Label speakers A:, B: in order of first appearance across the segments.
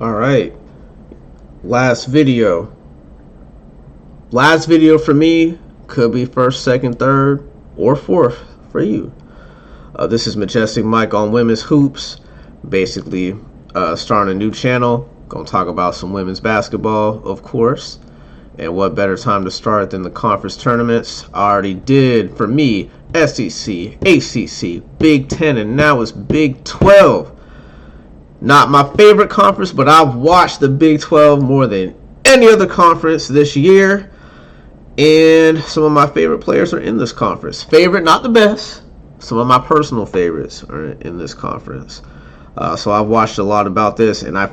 A: All right, last video. Last video for me could be first, second, third, or fourth for you. This is Majestic Mike on women's hoops. Basically, starting a new channel. Gonna talk about some women's basketball, of course. And what better time to start than the conference tournaments? I already did, for me, SEC, ACC, Big Ten, and now it's Big 12. Not my favorite conference, but I've watched the Big 12 more than any other conference this year. And some of my favorite players are in this conference. Favorite, not the best. Some of my personal favorites are in this conference. So I've watched a lot about this, and I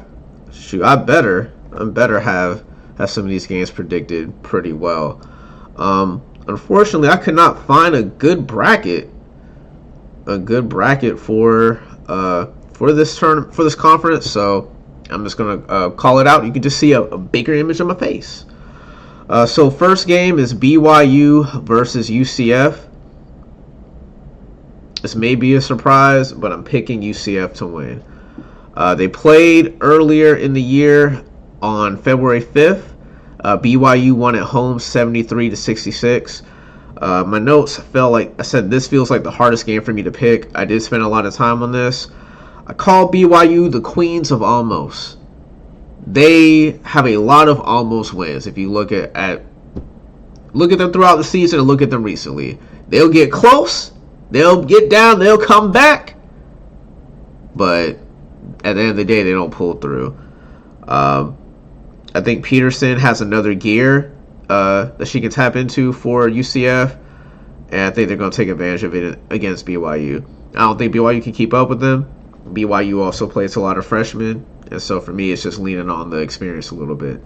A: better have some of these games predicted pretty well. Unfortunately, I could not find a good bracket for this conference. So I'm just gonna call it out. You can just see a bigger image of my face. So first game is BYU versus UCF. This may be a surprise, but I'm picking UCF to win. They played earlier in the year on February 5th. BYU won at home 73-66. My notes felt like I said this feels like the hardest game for me to pick. I did spend a lot of time on this. I call BYU the queens of almost. They have a lot of almost wins. If you look at them throughout the season and look at them recently, they'll get close, they'll get down, they'll come back, but at the end of the day, they don't pull through. I think Peterson has another gear that she can tap into for UCF, and I think they're going to take advantage of it against BYU. I don't think BYU can keep up with them. BYU also plays a lot of freshmen, and so for me, it's just leaning on the experience a little bit.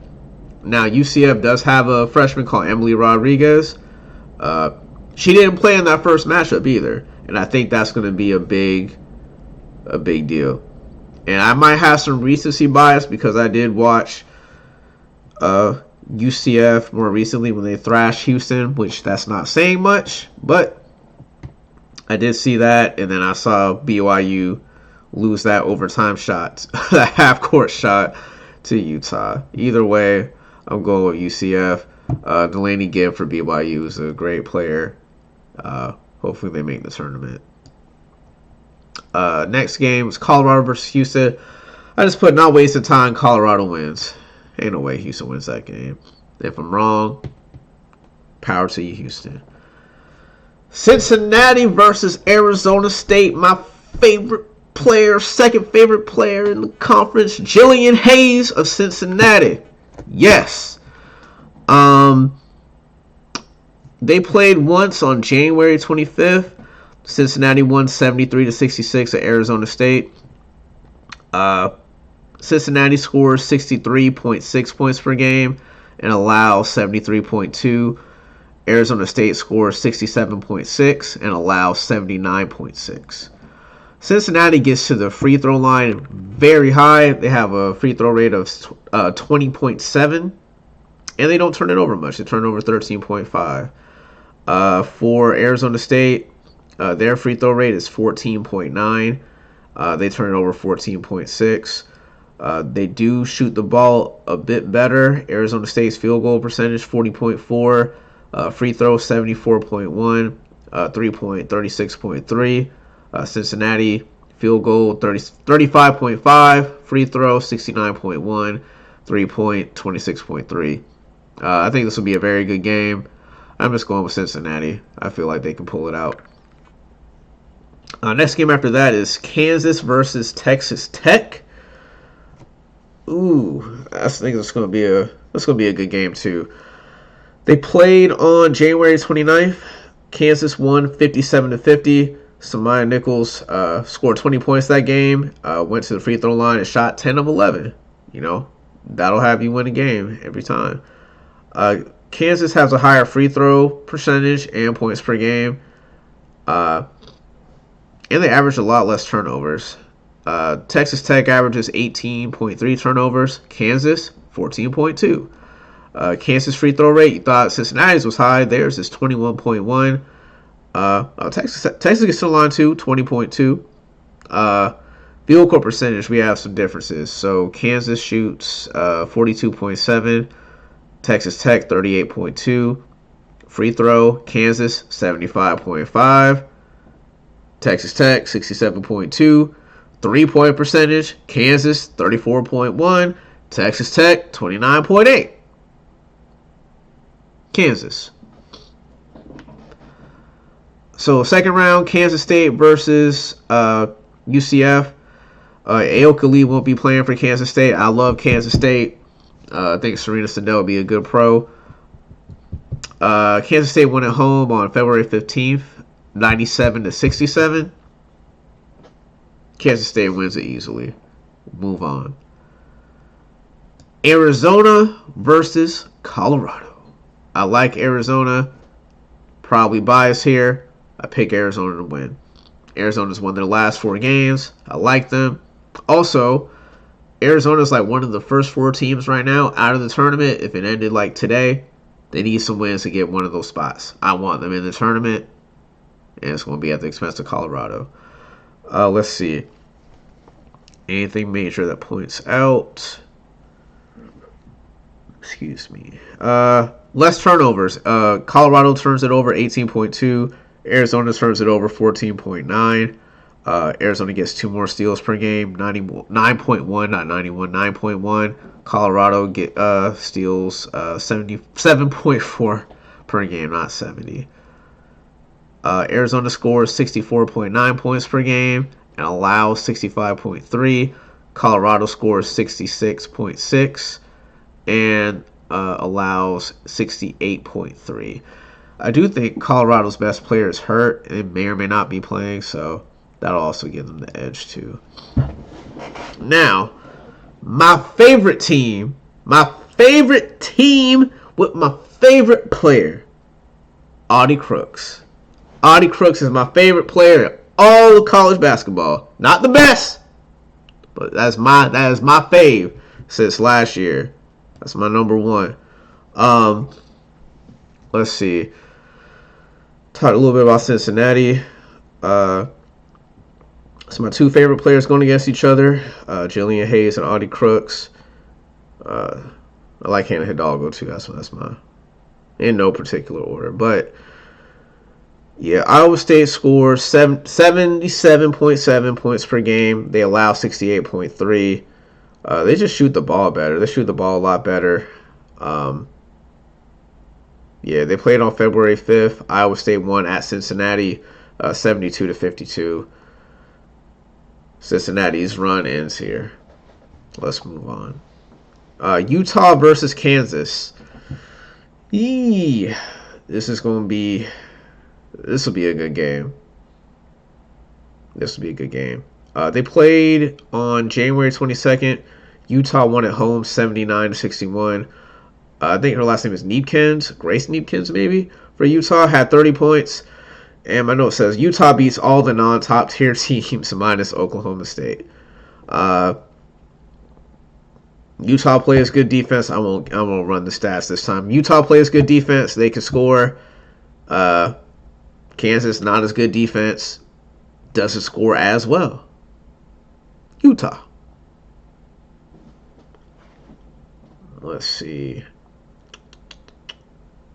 A: Now, UCF does have a freshman called Emily Rodriguez. She didn't play in that first matchup either, and I think that's going to be a big deal. And I might have some recency bias because I did watch UCF more recently when they thrashed Houston, which that's not saying much, but I did see that, and then I saw BYU lose that overtime shot, that half-court shot to Utah. Either way, I'm going with UCF. Delaney Gibb for BYU is a great player. Hopefully they make the tournament. Next game is Colorado versus Houston. I just put not wasting time. Colorado wins. Ain't no way Houston wins that game. If I'm wrong, power to you, Houston. Cincinnati versus Arizona State. My favorite player, second favorite player in the conference, Jillian Hayes of Cincinnati. Yes. They played once on January 25th. Cincinnati won 73-66 at Arizona State. Cincinnati scores 63.6 points per game and allows 73.2. Arizona State scores 67.6 and allows 79.6. Cincinnati gets to the free throw line very high. They have a free throw rate of 20.7, and they don't turn it over much. They turn over 13.5. For Arizona State, their free throw rate is 14.9. They turn it over 14.6. They do shoot the ball a bit better. Arizona State's field goal percentage 40.4, free throw 74.1, 3-point 36.3. Cincinnati field goal 35.5, free throw 69.1, 3-point 26.3. I think this will be a very good game. I'm just going with Cincinnati. I feel like they can pull it out. Next game after that is Kansas versus Texas Tech. Ooh, I think that's going to be a good game too. They played on January 29th. Kansas won 57-50. Samaya Nichols scored 20 points that game. Went to the free throw line and shot 10 of 11. You know, that'll have you win a game every time. Kansas has a higher free throw percentage and points per game. And they average a lot less turnovers. Texas Tech averages 18.3 turnovers. Kansas, 14.2. Kansas free throw rate, you thought Cincinnati's was high. Theirs is 21.1. Texas gets to the line too, 20.2. Field goal percentage, we have some differences. So Kansas shoots 42.7, Texas Tech 38.2. Free throw, Kansas 75.5, Texas Tech 67.2. 3-point percentage, Kansas 34.1, Texas Tech 29.8. Kansas. So second round, Kansas State versus UCF. Aoka Lee won't be playing for Kansas State. I love Kansas State. I think Serena Sandell would be a good pro. Kansas State won at home on February 15th, 97-67. Kansas State wins it easily. Move on. Arizona versus Colorado. I like Arizona. Probably biased here. I pick Arizona to win. Arizona's won their last 4 games. I like them. Also, Arizona's like one of the first 4 teams right now out of the tournament. If it ended like today, they need some wins to get one of those spots. I want them in the tournament, and it's going to be at the expense of Colorado. Let's see. Anything major that points out? Excuse me. Less turnovers. Colorado turns it over 18.2. Arizona turns it over 14.9. Arizona gets 2 more steals per game. 9.1, not 91. 9.1. Colorado steals 77.4 per game, not 70. Arizona scores 64.9 points per game and allows 65.3. Colorado scores 66.6 and allows 68.3. I do think Colorado's best player is hurt and may or may not be playing, so that'll also give them the edge too. Now, my favorite team with my favorite player, Audie Crooks. Audie Crooks is my favorite player in all of college basketball. Not the best, but that is my fave since last year. That's my number one. Let's see. Talk a little bit about Cincinnati. So my 2 favorite players going against each other, Jillian Hayes and Audie Crooks. I like Hannah Hidalgo too. That's my, in no particular order, but yeah, Iowa State scores 77.7 points per game. They allow 68.3. They just shoot the ball better. They shoot the ball a lot better. Yeah, they played on February 5th. Iowa State won at Cincinnati 72-52. Cincinnati's run ends here. Let's move on. Utah versus Kansas. This will be a good game. They played on January 22nd. Utah won at home 79-61. I think her last name is Neepkins. Grace Neepkins, maybe, for Utah. Had 30 points. And my note says, Utah beats all the non-top tier teams minus Oklahoma State. Utah plays good defense. I won't run the stats this time. Utah plays good defense. They can score. Kansas, not as good defense. Doesn't score as well. Utah. Let's see.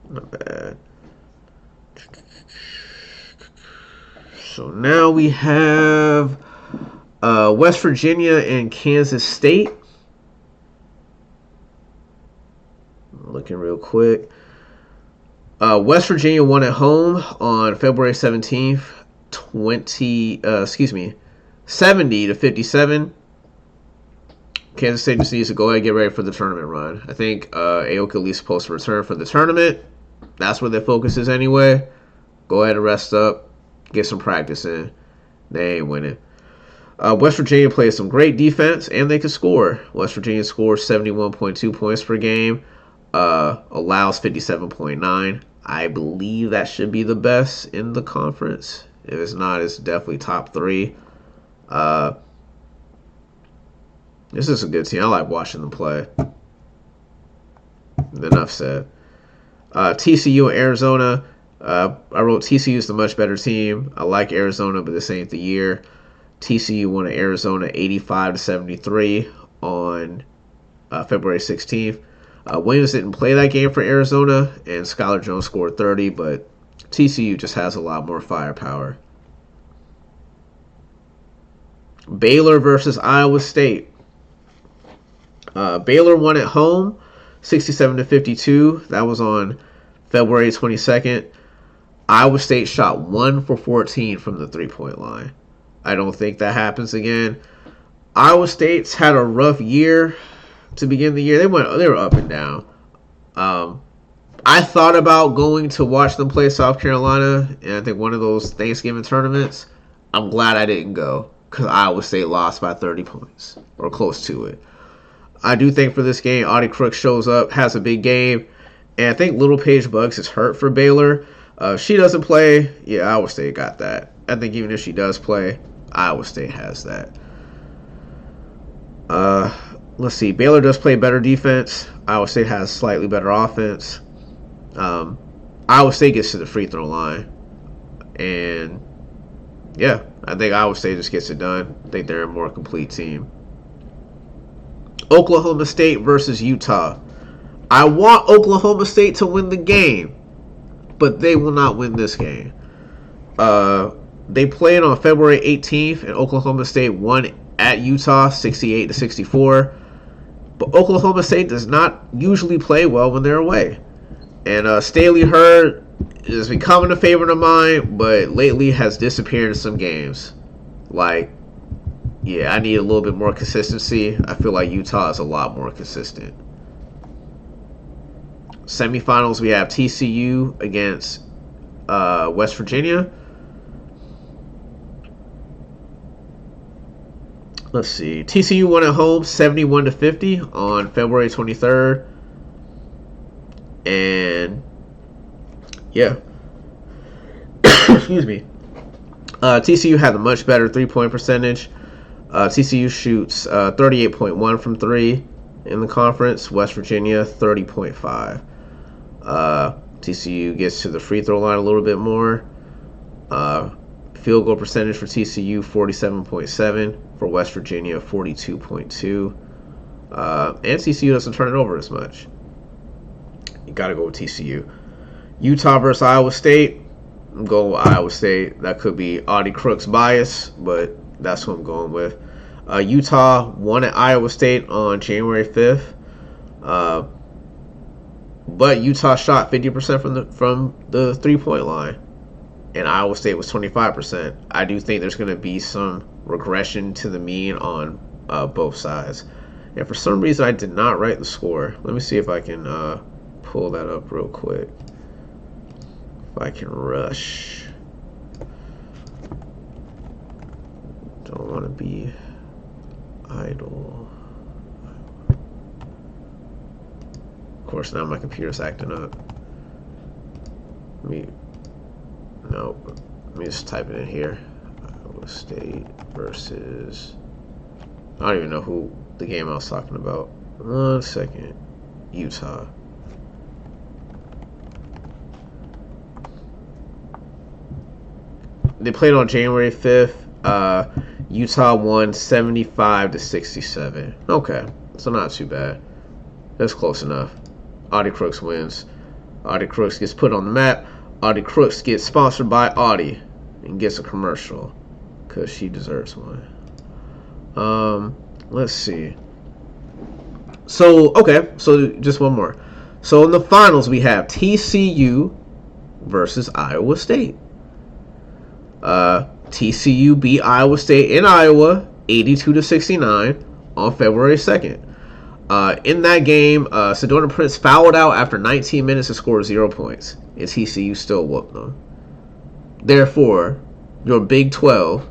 A: Not bad. So now we have West Virginia and Kansas State. Looking real quick. West Virginia won at home on February 17th, 70-57. Kansas State just needs to go ahead and get ready for the tournament run. I think Aoka Lee's supposed to return for the tournament. That's where their focus is anyway. Go ahead and rest up. Get some practice in. They ain't winning. West Virginia plays some great defense, and they can score. West Virginia scores 71.2 points per game. Allows 57.9. I believe that should be the best in the conference. If it's not, it's definitely top 3. This is a good team. I like watching them play. Enough said. TCU and Arizona. I wrote TCU is the much better team. I like Arizona, but this ain't the year. TCU won at Arizona 85-73 on February 16th. Williams didn't play that game for Arizona, and Skylar Jones scored 30, but TCU just has a lot more firepower. Baylor versus Iowa State. Baylor won at home 67-52. That was on February 22nd. Iowa State shot 1 for 14 from the three-point line. I don't think that happens again. Iowa State's had a rough year to begin the year. They were up and down. I thought about going to watch them play South Carolina, and I think one of those Thanksgiving tournaments. I'm glad I didn't go because Iowa State lost by 30 points or close to it. I do think for this game, Audie Crooks shows up, has a big game, and I think Little Paige Bugs is hurt for Baylor. If she doesn't play, yeah, Iowa State got that. I think even if she does play, Iowa State has that. Let's see. Baylor does play better defense. Iowa State has slightly better offense. Iowa State gets to the free throw line. And, yeah, I think Iowa State just gets it done. I think they're a more complete team. Oklahoma State versus Utah. I want Oklahoma State to win the game, but they will not win this game. They played on February 18th, and Oklahoma State won at Utah 68-64. But Oklahoma State does not usually play well when they're away. And Staley Hurd is becoming a favorite of mine, but lately has disappeared in some games. Like, yeah, I need a little bit more consistency. I feel like Utah is a lot more consistent. Semifinals, we have TCU against West Virginia. Let's see. TCU won at home 71-50 on February 23rd. And, yeah. Excuse me. TCU had a much better three-point percentage. TCU shoots 38.1 from three in the conference. West Virginia, 30.5. TCU gets to the free throw line a little bit more. Field goal percentage for TCU, 47.7. For West Virginia, 42.2. And TCU doesn't turn it over as much. You got to go with TCU. Utah versus Iowa State. I'm going with Iowa State. That could be Audie Crooks bias, but that's what I'm going with. Utah won at Iowa State on January 5th. But Utah shot 50% from the three-point line. And Iowa State was 25%. I do think there's going to be some regression to the mean on both sides. And for some reason, I did not write the score. Let me see if I can pull that up real quick. If I can rush. Don't want to be idle. Of course, now my computer's acting up. Let me just type it in here. Iowa State versus... I don't even know who the game I was talking about. 1 second. Utah. They played on January 5th. Utah won 75-67. Okay, so not too bad. That's close enough. Audie Crooks wins. Audie Crooks gets put on the map. Audie Crooks gets sponsored by Audi and gets a commercial because she deserves one. Let's see. So just one more. So in the finals, we have TCU versus Iowa State. TCU beat Iowa State in Iowa 82-69 on February 2nd. In that game, Sedona Prince fouled out after 19 minutes and scored 0 points. And TCU still whooped them. Therefore, your Big 12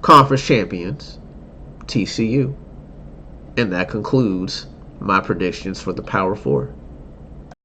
A: conference champions, TCU. And that concludes my predictions for the Power 4.